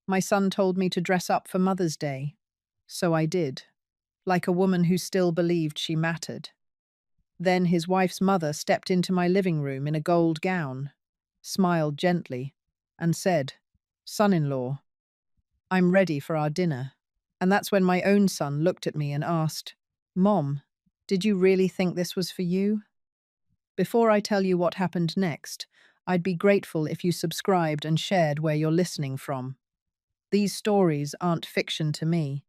My son told me to dress up for Mother's Day. So I did, like a woman who still believed she mattered. Then his wife's mother stepped into my living room in a gold gown, smiled gently, and said, "Son-in-law, I'm ready for our dinner." And that's when my own son looked at me and asked, "Mom, did you really think this was for you?" Before I tell you what happened next, I'd be grateful if you subscribed and shared where you're listening from. These stories aren't fiction to me.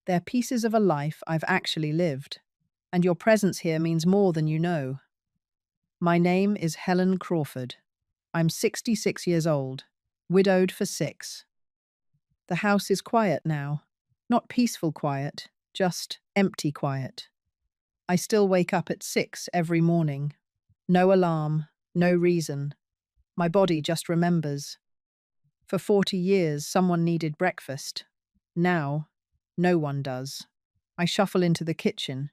They're pieces of a life I've actually lived, and your presence here means more than you know. My name is Helen Crawford. I'm 66 years old, widowed for 6. The house is quiet now. Not peaceful quiet, just empty quiet. I still wake up at 6 every morning. No alarm, no reason. My body just remembers. For 40 years, someone needed breakfast. Now, no one does. I shuffle into the kitchen,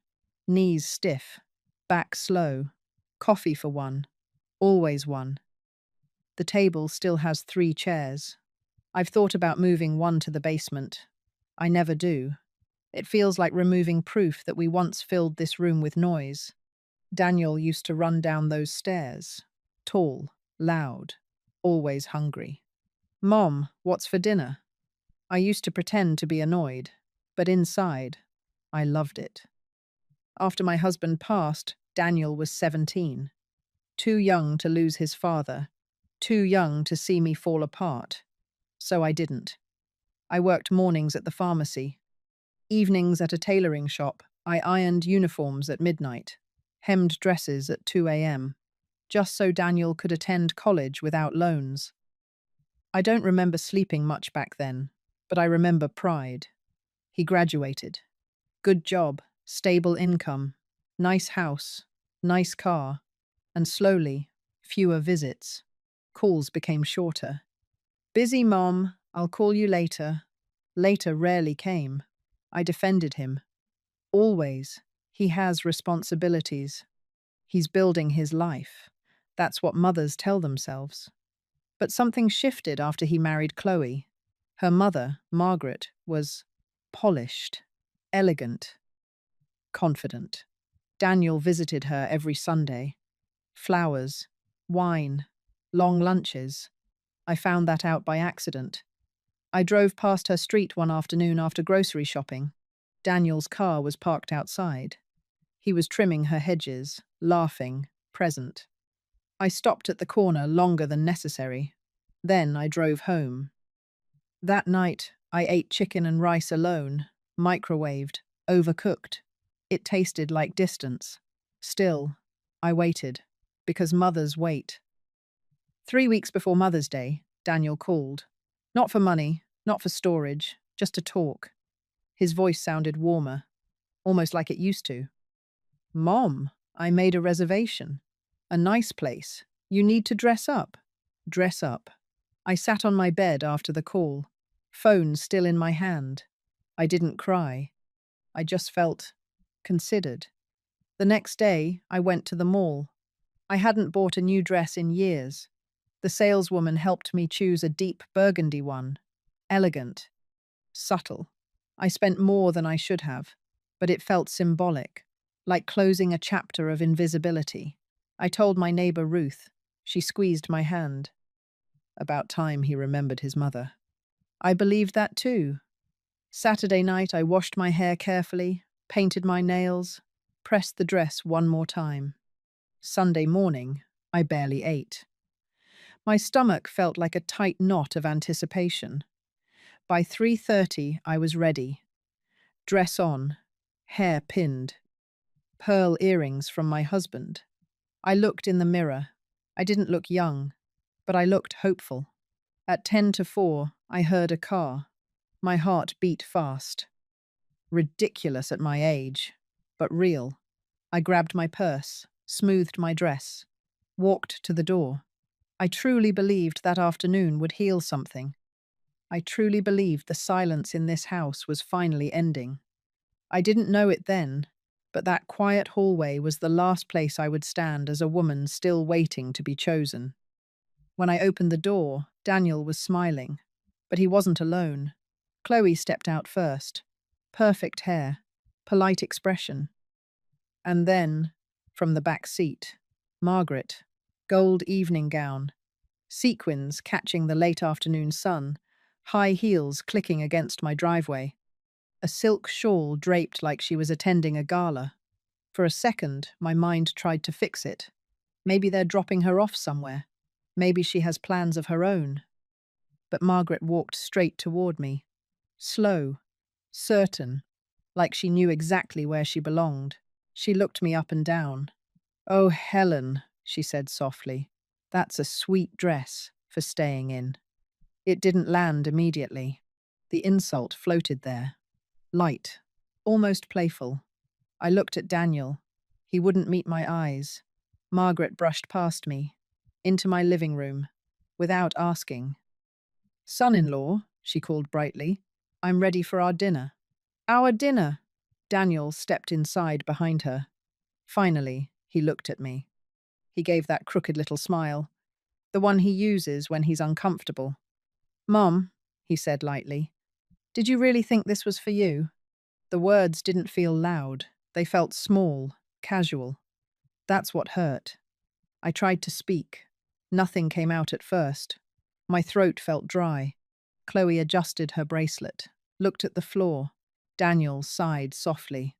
knees stiff, back slow. Coffee for one. Always one. The table still has 3 chairs. I've thought about moving one to the basement. I never do. It feels like removing proof that we once filled this room with noise. Daniel used to run down those stairs. Tall, loud, always hungry. "Mom, what's for dinner?" I used to pretend to be annoyed, but inside, I loved it. After my husband passed, Daniel was 17. Too young to lose his father. Too young to see me fall apart. So I didn't. I worked mornings at the pharmacy. Evenings at a tailoring shop. I ironed uniforms at midnight. Hemmed dresses at 2 a.m. Just so Daniel could attend college without loans. I don't remember sleeping much back then, but I remember pride. He graduated. Good job, stable income, nice house, nice car, and slowly, fewer visits. Calls became shorter. "Busy, Mom, I'll call you later." Later rarely came. I defended him. Always. He has responsibilities. He's building his life. That's what mothers tell themselves. But something shifted after he married Chloe. Her mother, Margaret, was polished, elegant, confident. Daniel visited her every Sunday. Flowers, wine, long lunches. I found that out by accident. I drove past her street one afternoon after grocery shopping. Daniel's car was parked outside. He was trimming her hedges, laughing, present. I stopped at the corner longer than necessary. Then I drove home. That night, I ate chicken and rice alone, microwaved, overcooked. It tasted like distance. Still, I waited, because mothers wait. 3 weeks before Mother's Day, Daniel called. Not for money, not for storage, just to talk. His voice sounded warmer, almost like it used to. "Mom, I made a reservation. A nice place. You need to dress up." Dress up. I sat on my bed after the call, phone still in my hand. I didn't cry. I just felt considered. The next day, I went to the mall. I hadn't bought a new dress in years. The saleswoman helped me choose a deep burgundy one. Elegant. Subtle. I spent more than I should have, but it felt symbolic, like closing a chapter of invisibility. I told my neighbor Ruth. She squeezed my hand. About time he remembered his mother. I believed that too. Saturday night, I washed my hair carefully, painted my nails, pressed the dress one more time. Sunday morning, I barely ate. My stomach felt like a tight knot of anticipation. By 3:30, I was ready. Dress on, hair pinned, pearl earrings from my husband. I looked in the mirror. I didn't look young, but I looked hopeful. At 10 to 4, I heard a car. My heart beat fast. Ridiculous at my age, but real. I grabbed my purse, smoothed my dress, walked to the door. I truly believed that afternoon would heal something. I truly believed the silence in this house was finally ending. I didn't know it then, but that quiet hallway was the last place I would stand as a woman still waiting to be chosen. When I opened the door, Daniel was smiling, But he wasn't alone. Chloe stepped out first. Perfect hair, polite expression. And then, from the back seat, Margaret, gold evening gown, sequins catching the late afternoon sun, high heels clicking against my driveway, a silk shawl draped like she was attending a gala. For a second, my mind tried to fix it. Maybe they're dropping her off somewhere. Maybe she has plans of her own. But Margaret walked straight toward me, slow, certain, like she knew exactly where she belonged. She looked me up and down. "Oh, Helen," she said softly, "that's a sweet dress for staying in." It didn't land immediately. The insult floated there, light, almost playful. I looked at Daniel. He wouldn't meet my eyes. Margaret brushed past me, into my living room, without asking. "Son-in-law," she called brightly, "I'm ready for our dinner." "Our dinner?" Daniel stepped inside behind her. Finally, he looked at me. He gave that crooked little smile, the one he uses when he's uncomfortable. "Mom," he said lightly, "did you really think this was for you?" The words didn't feel loud. They felt small, casual. That's what hurt. I tried to speak. Nothing came out at first. My throat felt dry. Chloe adjusted her bracelet, looked at the floor. Daniel sighed softly.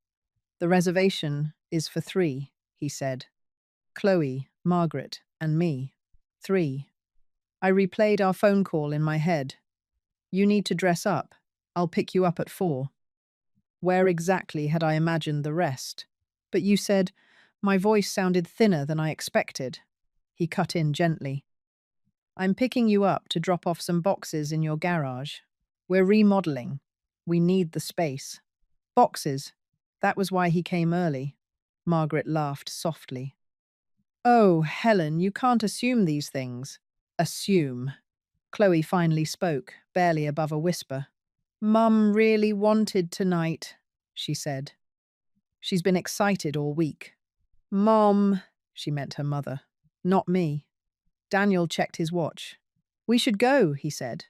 "The reservation is for 3, he said. Chloe, Margaret, and me. 3. I replayed our phone call in my head. "You need to dress up. I'll pick you up at 4. Where exactly had I imagined the rest? But you said, my voice sounded thinner than I expected. He cut in gently. "I'm picking you up to drop off some boxes in your garage. We're remodeling. We need the space." "Boxes." That was why he came early. Margaret laughed softly. "Oh, Helen, you can't assume these things." "Assume." Chloe finally spoke, barely above a whisper. "Mum really wanted tonight," she said. "She's been excited all week." "Mom," she meant her mother, not me. Daniel checked his watch. "We should go," he said.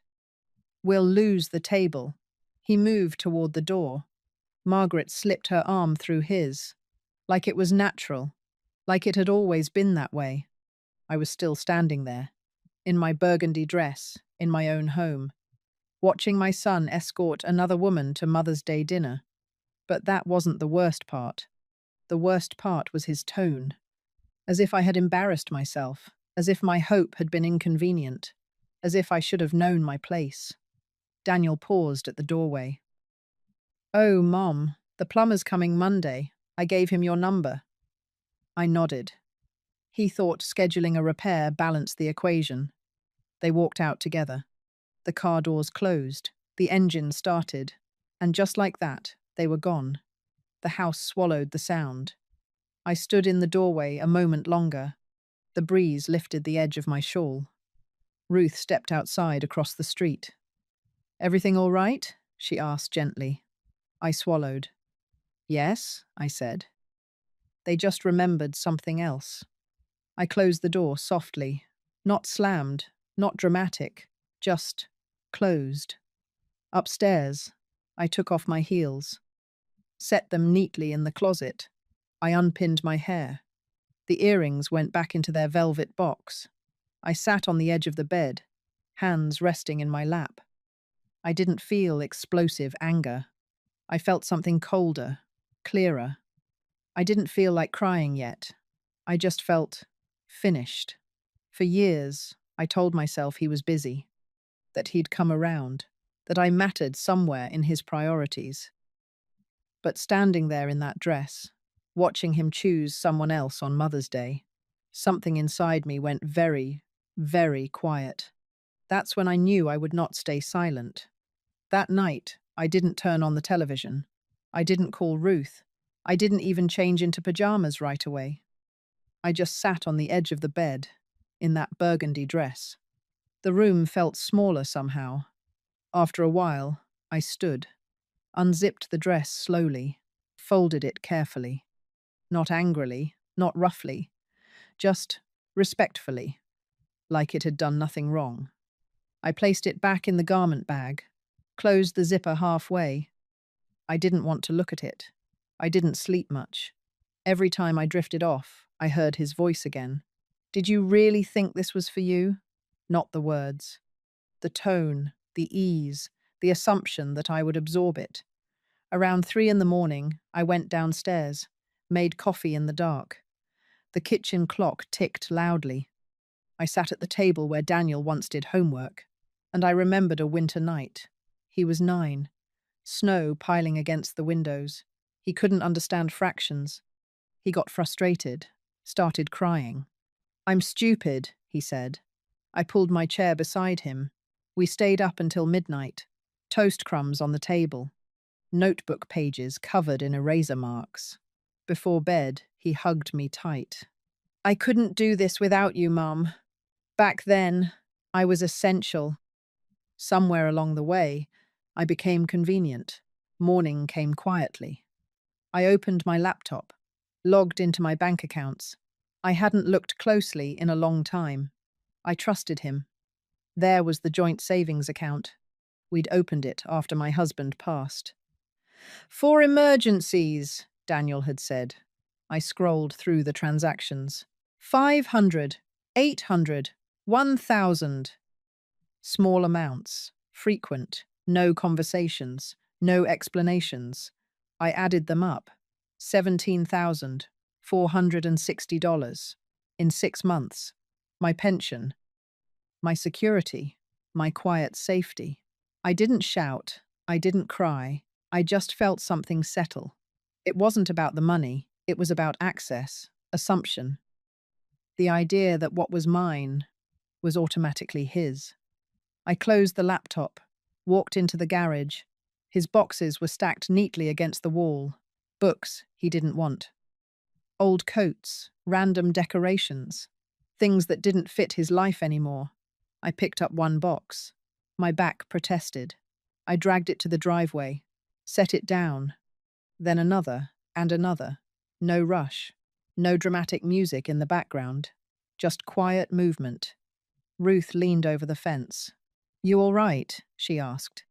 "We'll lose the table." He moved toward the door. Margaret slipped her arm through his, like it was natural, like it had always been that way. I was still standing there, in my burgundy dress, in my own home, watching my son escort another woman to Mother's Day dinner. But that wasn't the worst part. The worst part was his tone. As if I had embarrassed myself, as if my hope had been inconvenient, as if I should have known my place. Daniel paused at the doorway. "Oh, Mom, the plumber's coming Monday. I gave him your number." I nodded. He thought scheduling a repair balanced the equation. They walked out together. The car doors closed, the engine started, and just like that, they were gone. The house swallowed the sound. I stood in the doorway a moment longer. The breeze lifted the edge of my shawl. Ruth stepped outside across the street. "Everything all right?" she asked gently. I swallowed. "Yes," I said. They just remembered something else. I closed the door softly, not slammed, not dramatic, just closed. Upstairs, I took off my heels, set them neatly in the closet. I unpinned my hair. The earrings went back into their velvet box. I sat on the edge of the bed, hands resting in my lap. I didn't feel explosive anger. I felt something colder, clearer. I didn't feel like crying yet. I just felt finished. For years, I told myself he was busy, that he'd come around, that I mattered somewhere in his priorities. But standing there in that dress, watching him choose someone else on Mother's Day, something inside me went very, very quiet. That's when I knew I would not stay silent. That night, I didn't turn on the television. I didn't call Ruth. I didn't even change into pajamas right away. I just sat on the edge of the bed, in that burgundy dress. The room felt smaller somehow. After a while, I stood, unzipped the dress slowly, folded it carefully. Not angrily, not roughly, just respectfully, like it had done nothing wrong. I placed it back in the garment bag, closed the zipper halfway. I didn't want to look at it. I didn't sleep much. Every time I drifted off, I heard his voice again. Did you really think this was for you? Not the words. The tone, the ease, the assumption that I would absorb it. Around 3 in the morning, I went downstairs, made coffee in the dark. The kitchen clock ticked loudly. I sat at the table where Daniel once did homework, and I remembered a winter night. He was 9, snow piling against the windows. He couldn't understand fractions. He got frustrated, started crying. I'm stupid, he said. I pulled my chair beside him. We stayed up until midnight. Toast crumbs on the table. Notebook pages covered in eraser marks. Before bed, he hugged me tight. I couldn't do this without you, Mum. Back then, I was essential. Somewhere along the way, I became convenient. Morning came quietly. I opened my laptop, logged into my bank accounts. I hadn't looked closely in a long time. I trusted him. There was the joint savings account. We'd opened it after my husband passed. For emergencies, Daniel had said. I scrolled through the transactions. 500, 800, 1,000. Small amounts, frequent, no conversations, no explanations. I added them up. $17,460 in 6 months. My pension, my security, my quiet safety. I didn't shout, I didn't cry, I just felt something settle. It wasn't about the money, it was about access, assumption. The idea that what was mine was automatically his. I closed the laptop, walked into the garage. His boxes were stacked neatly against the wall. Books he didn't want. Old coats, random decorations, things that didn't fit his life anymore. I picked up one box. My back protested. I dragged it to the driveway, set it down, then another and another. No rush, no dramatic music in the background, just quiet movement. Ruth leaned over the fence. You all right? She asked.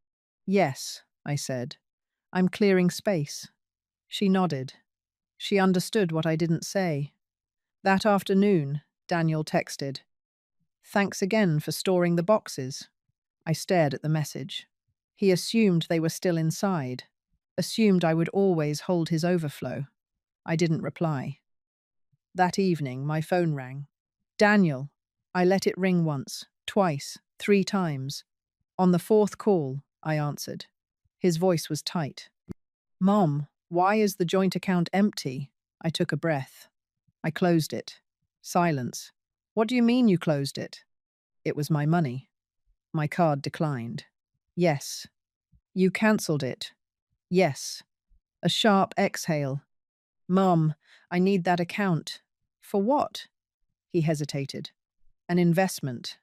Yes, I said. I'm clearing space. She nodded. She understood what I didn't say. That afternoon, Daniel texted. Thanks again for storing the boxes. I stared at the message. He assumed they were still inside, assumed I would always hold his overflow. I didn't reply. That evening, my phone rang. Daniel. I let it ring once, twice, 3 times. On the 4th call, I answered. His voice was tight. Mom, why is the joint account empty? I took a breath. I closed it. Silence. What do you mean you closed it? It was my money. My card declined. Yes. You cancelled it. Yes. A sharp exhale. Mom, I need that account. For what? He hesitated. An investment.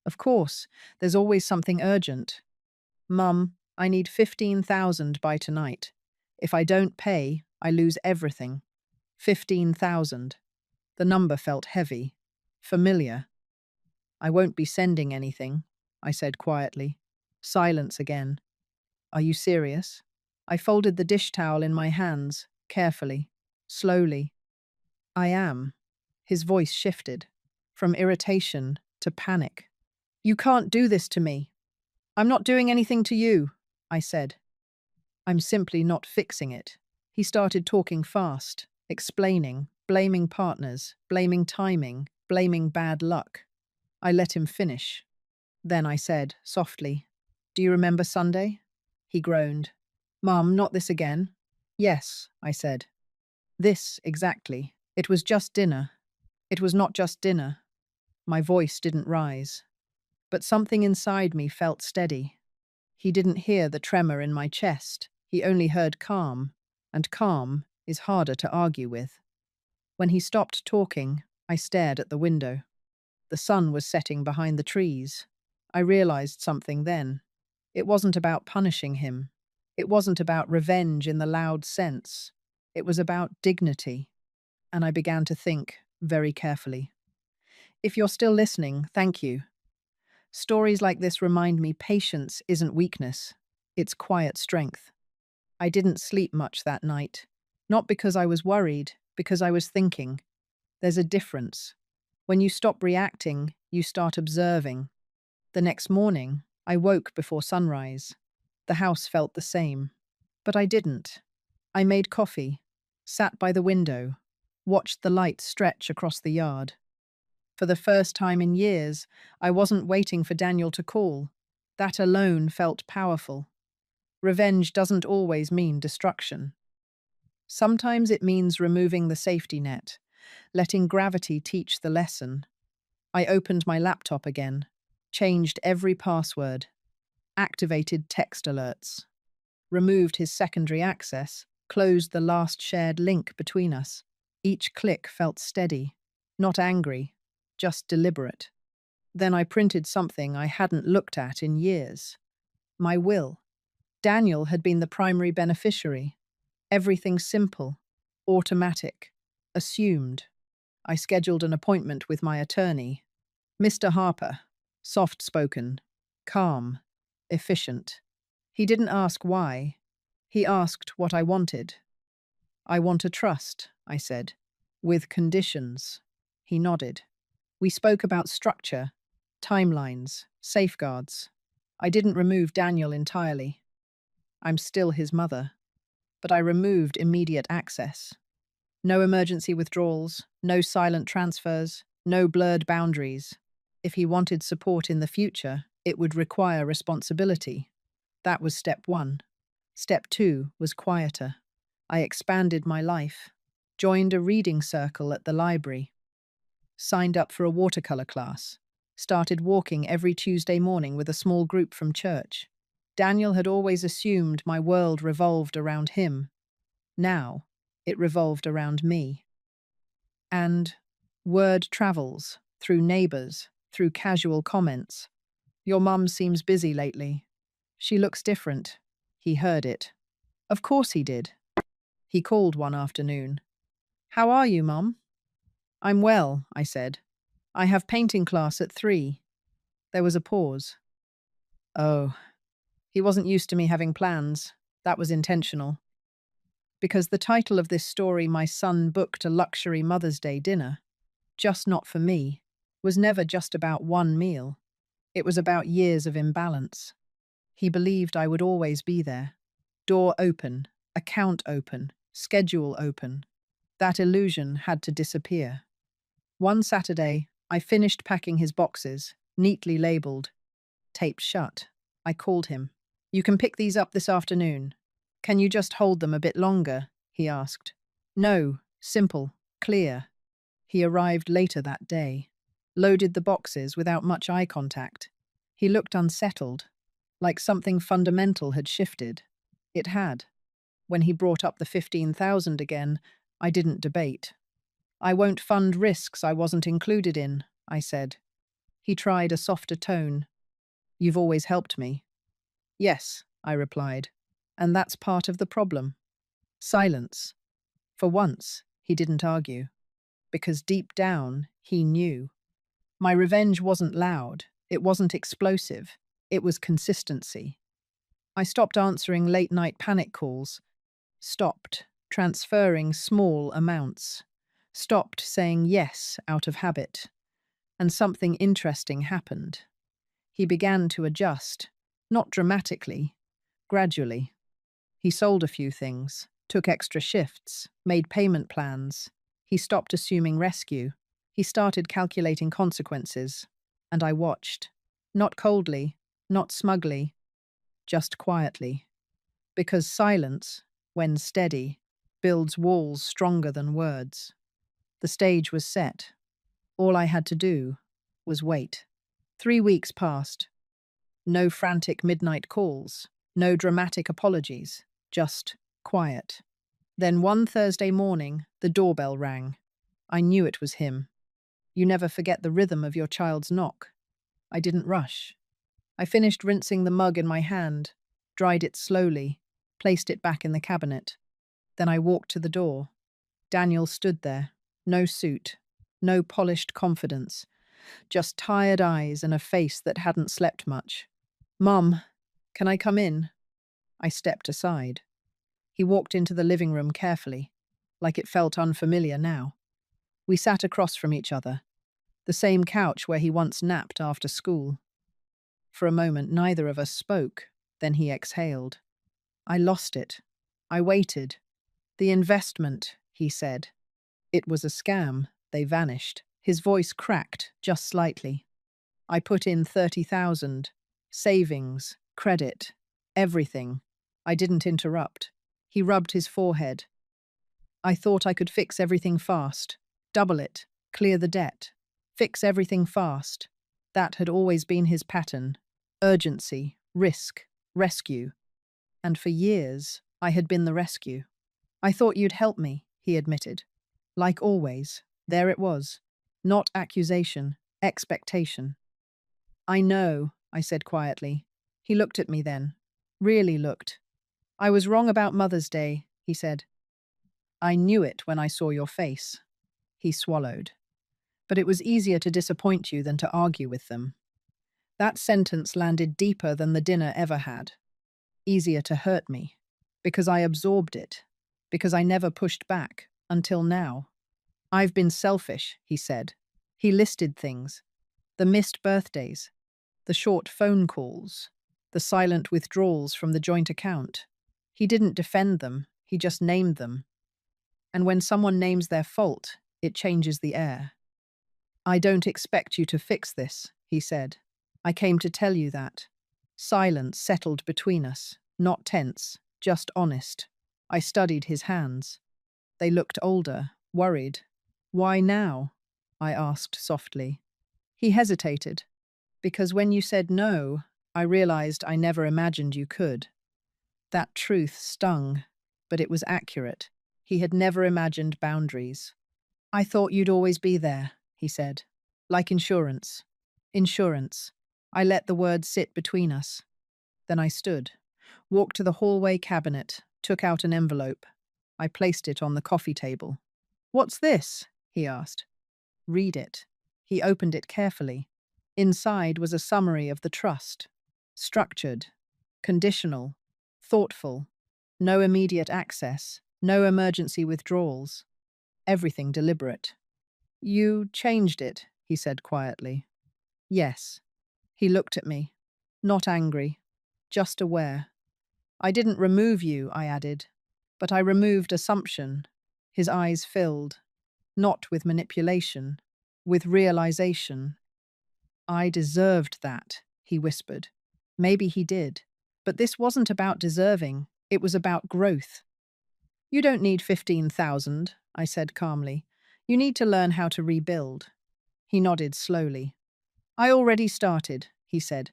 Of course, there's always something urgent. Mum, I need 15,000 by tonight. If I don't pay, I lose everything. 15,000. The number felt heavy, familiar. I won't be sending anything, I said quietly. Silence again. Are you serious? I folded the dish towel in my hands, carefully, slowly. I am. His voice shifted, from irritation to panic. You can't do this to me. I'm not doing anything to you, I said. I'm simply not fixing it. He started talking fast, explaining, blaming partners, blaming timing, blaming bad luck. I let him finish. Then I said, softly, Do you remember Sunday? He groaned. Mum, not this again. Yes, I said. This, exactly. It was just dinner. It was not just dinner. My voice didn't rise. But something inside me felt steady. He didn't hear the tremor in my chest. He only heard calm, and calm is harder to argue with. When he stopped talking, I stared at the window. The sun was setting behind the trees. I realized something then. It wasn't about punishing him. It wasn't about revenge in the loud sense. It was about dignity. And I began to think very carefully. If you're still listening, thank you. Stories like this remind me patience isn't weakness, it's quiet strength. I didn't sleep much that night. Not because I was worried, because I was thinking. There's a difference. When you stop reacting, you start observing. The next morning, I woke before sunrise. The house felt the same. But I didn't. I made coffee, sat by the window, watched the light stretch across the yard. For the first time in years, I wasn't waiting for Daniel to call. That alone felt powerful. Revenge doesn't always mean destruction. Sometimes it means removing the safety net, letting gravity teach the lesson. I opened my laptop again, changed every password, activated text alerts, removed his secondary access, closed the last shared link between us. Each click felt steady, not angry, just deliberate. Then I printed something I hadn't looked at in years. My will. Daniel had been the primary beneficiary. Everything simple, automatic, assumed. I scheduled an appointment with my attorney. Mr. Harper, soft-spoken, calm, efficient. He didn't ask why. He asked what I wanted. I want a trust, I said, with conditions. He nodded. We spoke about structure, timelines, safeguards. I didn't remove Daniel entirely. I'm still his mother. But I removed immediate access. No emergency withdrawals, no silent transfers, no blurred boundaries. If he wanted support in the future, it would require responsibility. That was step one. Step two was quieter. I expanded my life, joined a reading circle at the library, signed up for a watercolor class, started walking every Tuesday morning with a small group from church. Daniel had always assumed my world revolved around him. Now, it revolved around me. And word travels, through neighbors, through casual comments. Your mum seems busy lately. She looks different. He heard it. Of course he did. He called one afternoon. How are you, Mum? I'm well, I said. I have painting class at 3. There was a pause. Oh, he wasn't used to me having plans. That was intentional. Because the title of this story, My Son Booked a Luxury Mother's Day Dinner, just not for me, was never just about one meal. It was about years of imbalance. He believed I would always be there. Door open, account open, schedule open. That illusion had to disappear. One Saturday, I finished packing his boxes, neatly labeled, taped shut. I called him. You can pick these up this afternoon. Can you just hold them a bit longer? He asked. No, simple, clear. He arrived later that day, loaded the boxes without much eye contact. He looked unsettled, like something fundamental had shifted. It had. When he brought up the 15,000 again, I didn't debate. I won't fund risks I wasn't included in, I said. He tried a softer tone. You've always helped me. Yes, I replied. And that's part of the problem. Silence. For once, he didn't argue. Because deep down, he knew. My revenge wasn't loud. It wasn't explosive. It was consistency. I stopped answering late-night panic calls. Stopped transferring small amounts. Stopped saying yes out of habit. And something interesting happened. He began to adjust. Not dramatically. Gradually. He sold a few things, took extra shifts, made payment plans. He stopped assuming rescue. He started calculating consequences. And I watched. Not coldly, not smugly, just quietly. Because silence, when steady, builds walls stronger than words. The stage was set. All I had to do was wait. 3 weeks passed. No frantic midnight calls, no dramatic apologies, just quiet. Then one Thursday morning, the doorbell rang. I knew it was him. You never forget the rhythm of your child's knock. I didn't rush. I finished rinsing the mug in my hand, dried it slowly, placed it back in the cabinet. Then I walked to the door. Daniel stood there. No suit, no polished confidence, just tired eyes and a face that hadn't slept much. "Mum, can I come in?" I stepped aside. He walked into the living room carefully, like it felt unfamiliar now. We sat across from each other, the same couch where he once napped after school. For a moment, neither of us spoke. Then he exhaled. "I lost it. I waited. The investment," he said. "It was a scam. They vanished." His voice cracked just slightly. "I put in 30,000. Savings, credit, everything." I didn't interrupt. He rubbed his forehead. "I thought I could fix everything fast. Double it. Clear the debt. Fix everything fast." That had always been his pattern. Urgency, risk, rescue. And for years, I had been the rescue. "I thought you'd help me," he admitted. Like always, there it was. Not accusation, expectation. "I know," I said quietly. He looked at me then. Really looked. "I was wrong about Mother's Day," he said. "I knew it when I saw your face." He swallowed. "But it was easier to disappoint you than to argue with them." That sentence landed deeper than the dinner ever had. Easier to hurt me. Because I absorbed it. Because I never pushed back, until now. "I've been selfish," he said. He listed things. The missed birthdays. The short phone calls. The silent withdrawals from the joint account. He didn't defend them, he just named them. And when someone names their fault, it changes the air. "I don't expect you to fix this," he said. "I came to tell you that." Silence settled between us, not tense, just honest. I studied his hands. They looked older, worried. "Why now?" I asked softly. He hesitated. "Because when you said no, I realized I never imagined you could." That truth stung, but it was accurate. He had never imagined boundaries. "I thought you'd always be there," he said. "Like insurance." Insurance. I let the words sit between us. Then I stood, walked to the hallway cabinet, took out an envelope. I placed it on the coffee table. "What's this?" he asked. "Read it." He opened it carefully. Inside was a summary of the trust. Structured, conditional, thoughtful, no immediate access, no emergency withdrawals. Everything deliberate. "You changed it," he said quietly. "Yes." He looked at me. Not angry, just aware. "I didn't remove you," I added, "but I removed assumption." His eyes filled. Not with manipulation, with realization. "I deserved that," he whispered. Maybe he did. But this wasn't about deserving. It was about growth. "You don't need 15,000, I said calmly. "You need to learn how to rebuild." He nodded slowly. "I already started," he said.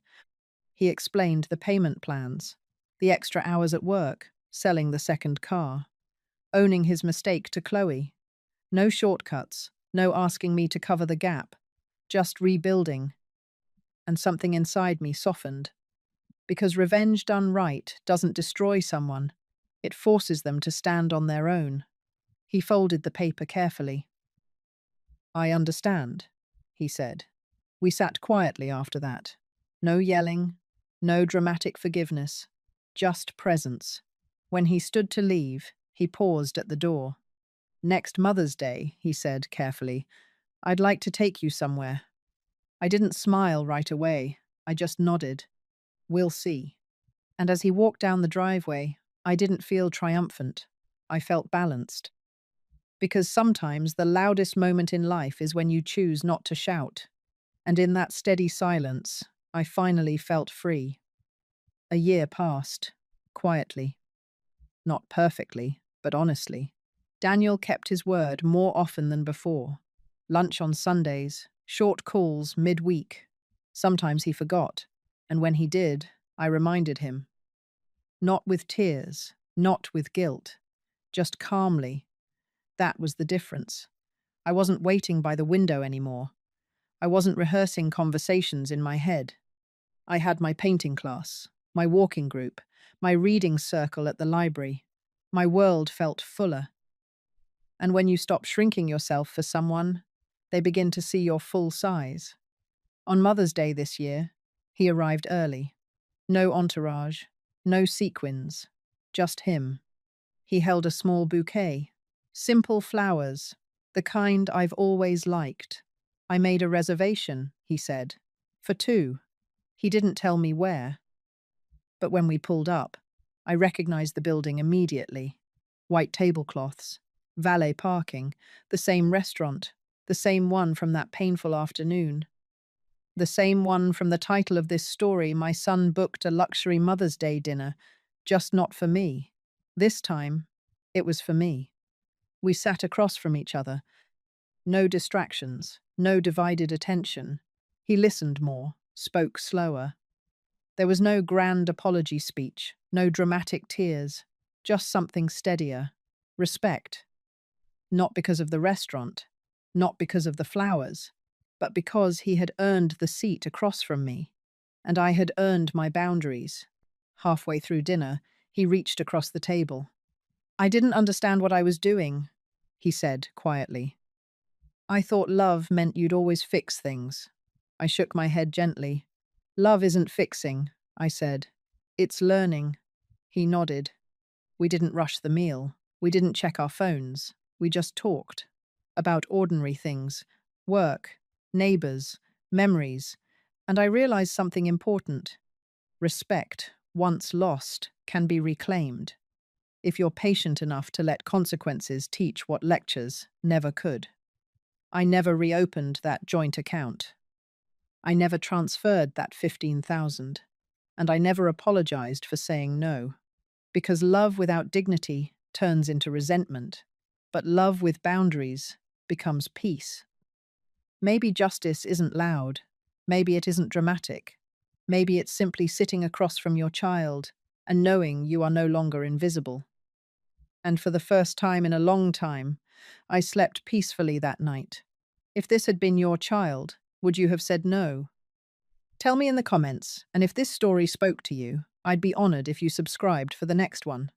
He explained the payment plans, the extra hours at work, selling the second car, owning his mistake to Chloe. No shortcuts, no asking me to cover the gap, just rebuilding. And something inside me softened. Because revenge done right doesn't destroy someone, it forces them to stand on their own. He folded the paper carefully. "I understand," he said. We sat quietly after that. No yelling, no dramatic forgiveness, just presence. When he stood to leave, he paused at the door. "Next Mother's Day," he said carefully, "I'd like to take you somewhere." I didn't smile right away. I just nodded. "We'll see." And as he walked down the driveway, I didn't feel triumphant. I felt balanced. Because sometimes the loudest moment in life is when you choose not to shout. And in that steady silence, I finally felt free. A year passed, quietly. Not perfectly, but honestly. Daniel kept his word more often than before. Lunch on Sundays, short calls mid-week. Sometimes he forgot, and when he did, I reminded him. Not with tears, not with guilt, just calmly. That was the difference. I wasn't waiting by the window anymore. I wasn't rehearsing conversations in my head. I had my painting class, my walking group, my reading circle at the library. My world felt fuller. And when you stop shrinking yourself for someone, They begin to see your full size. On Mother's Day this year, he arrived early. No entourage, no sequins, just him. He held a small bouquet. Simple flowers, the kind I've always liked. I made a reservation, he said. For two. He didn't tell me where. But when we pulled up, I recognized the building immediately. White tablecloths, valet parking, the same restaurant, the same one from that painful afternoon. The same one from the title of this story. My son booked a luxury Mother's Day dinner, just not for me. This time, it was for me. We sat across from each other. No distractions, no divided attention. He listened more, spoke slower. There was no grand apology speech, no dramatic tears, just something steadier. Respect. Not because of the restaurant, not because of the flowers, but because he had earned the seat across from me, and I had earned my boundaries. Halfway through dinner, he reached across the table. I didn't understand what I was doing, he said quietly. I thought love meant you'd always fix things. I shook my head gently. Love isn't fixing, I said. It's learning. He nodded. We didn't rush the meal. We didn't check our phones. We just talked. About ordinary things. Work, neighbors, memories. And I realized something important. Respect, once lost, can be reclaimed, if you're patient enough to let consequences teach what lectures never could. I never reopened that joint account. I never transferred that 15,000, and I never apologized for saying no. Because love without dignity turns into resentment, but love with boundaries becomes peace. Maybe justice isn't loud. Maybe it isn't dramatic. Maybe it's simply sitting across from your child and knowing you are no longer invisible. And for the first time in a long time, I slept peacefully that night. If this had been your child, would you have said no? Tell me in the comments, and if this story spoke to you, I'd be honored if you subscribed for the next one.